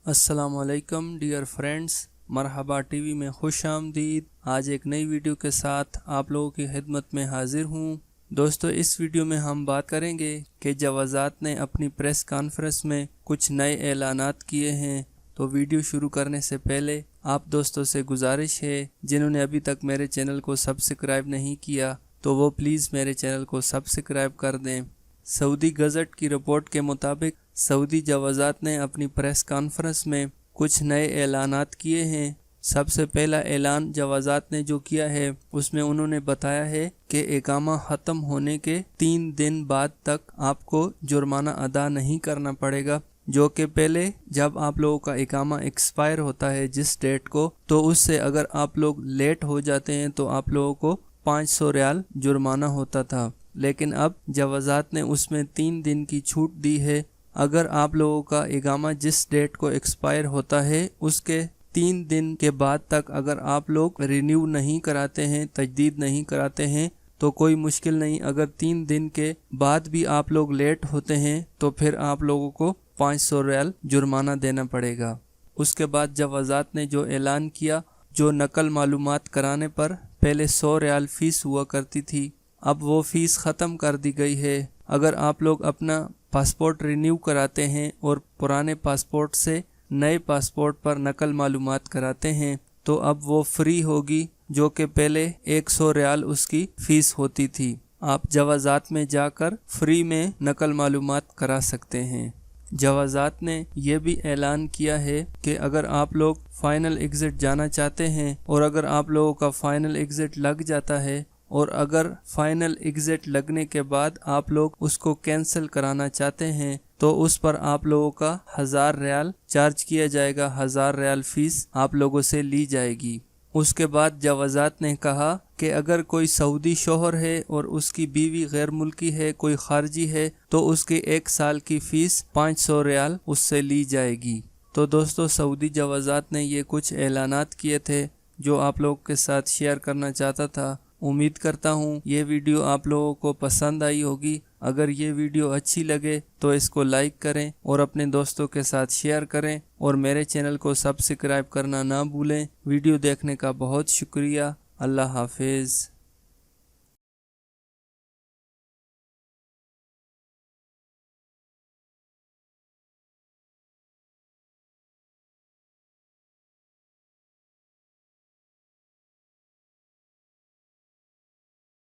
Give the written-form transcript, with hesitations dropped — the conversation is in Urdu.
السلام علیکم ڈیئر فرینڈز، مرحبا ٹی وی میں خوش آمدید۔ آج ایک نئی ویڈیو کے ساتھ آپ لوگوں کی خدمت میں حاضر ہوں۔ دوستو، اس ویڈیو میں ہم بات کریں گے کہ جوازات نے اپنی پریس کانفرنس میں کچھ نئے اعلانات کیے ہیں۔ تو ویڈیو شروع کرنے سے پہلے آپ دوستوں سے گزارش ہے، جنہوں نے ابھی تک میرے چینل کو سبسکرائب نہیں کیا تو وہ پلیز میرے چینل کو سبسکرائب کر دیں۔ سعودی گزٹ کی رپورٹ کے مطابق سعودی جوازات نے اپنی پریس کانفرنس میں کچھ نئے اعلانات کیے ہیں۔ سب سے پہلا اعلان جوازات نے جو کیا ہے، اس میں انہوں نے بتایا ہے کہ اقامہ ختم ہونے کے 3 دن بعد تک آپ کو جرمانہ ادا نہیں کرنا پڑے گا، جو کہ پہلے جب آپ لوگوں کا اقامہ ایکسپائر ہوتا ہے جس ڈیٹ کو، تو اس سے اگر آپ لوگ لیٹ ہو جاتے ہیں تو آپ لوگوں کو 500 ریال جرمانہ ہوتا تھا، لیکن اب جوازات نے اس میں 3 دن کی چھوٹ دی ہے۔ اگر آپ لوگوں کا اقامہ جس ڈیٹ کو ایکسپائر ہوتا ہے اس کے 3 دن کے بعد تک اگر آپ لوگ رینیو نہیں کراتے ہیں، تجدید نہیں کراتے ہیں تو کوئی مشکل نہیں۔ اگر 3 دن کے بعد بھی آپ لوگ لیٹ ہوتے ہیں تو پھر آپ لوگوں کو 500 ریال جرمانہ دینا پڑے گا۔ اس کے بعد جوازات نے جو اعلان کیا، جو نقل معلومات کرانے پر پہلے 100 ریال فیس ہوا کرتی تھی، اب وہ فیس ختم کر دی گئی ہے۔ اگر آپ لوگ اپنا پاسپورٹ رینیو کراتے ہیں اور پرانے پاسپورٹ سے نئے پاسپورٹ پر نقل معلومات کراتے ہیں تو اب وہ فری ہوگی، جو کہ پہلے 100 ریال اس کی فیس ہوتی تھی۔ آپ جوازات میں جا کر فری میں نقل معلومات کرا سکتے ہیں۔ جوازات نے یہ بھی اعلان کیا ہے کہ اگر آپ لوگ فائنل ایگزٹ جانا چاہتے ہیں اور اگر آپ لوگوں کا فائنل ایگزٹ لگ جاتا ہے اور اگر فائنل ایگزٹ لگنے کے بعد آپ لوگ اس کو کینسل کرانا چاہتے ہیں تو اس پر آپ لوگوں کا 1000 ریال چارج کیا جائے گا، 1000 ریال فیس آپ لوگوں سے لی جائے گی۔ اس کے بعد جوازات نے کہا کہ اگر کوئی سعودی شوہر ہے اور اس کی بیوی غیر ملکی ہے، کوئی خارجی ہے، تو اس کی 1 سال کی فیس 500 ریال اس سے لی جائے گی۔ تو دوستو، سعودی جوازات نے یہ کچھ اعلانات کیے تھے جو آپ لوگوں کے ساتھ شیئر کرنا چاہتا تھا۔ امید کرتا ہوں یہ ویڈیو آپ لوگوں کو پسند آئی ہوگی۔ اگر یہ ویڈیو اچھی لگے تو اس کو لائک کریں اور اپنے دوستوں کے ساتھ شیئر کریں اور میرے چینل کو سبسکرائب کرنا نہ بھولیں۔ ویڈیو دیکھنے کا بہت شکریہ۔ اللہ حافظ۔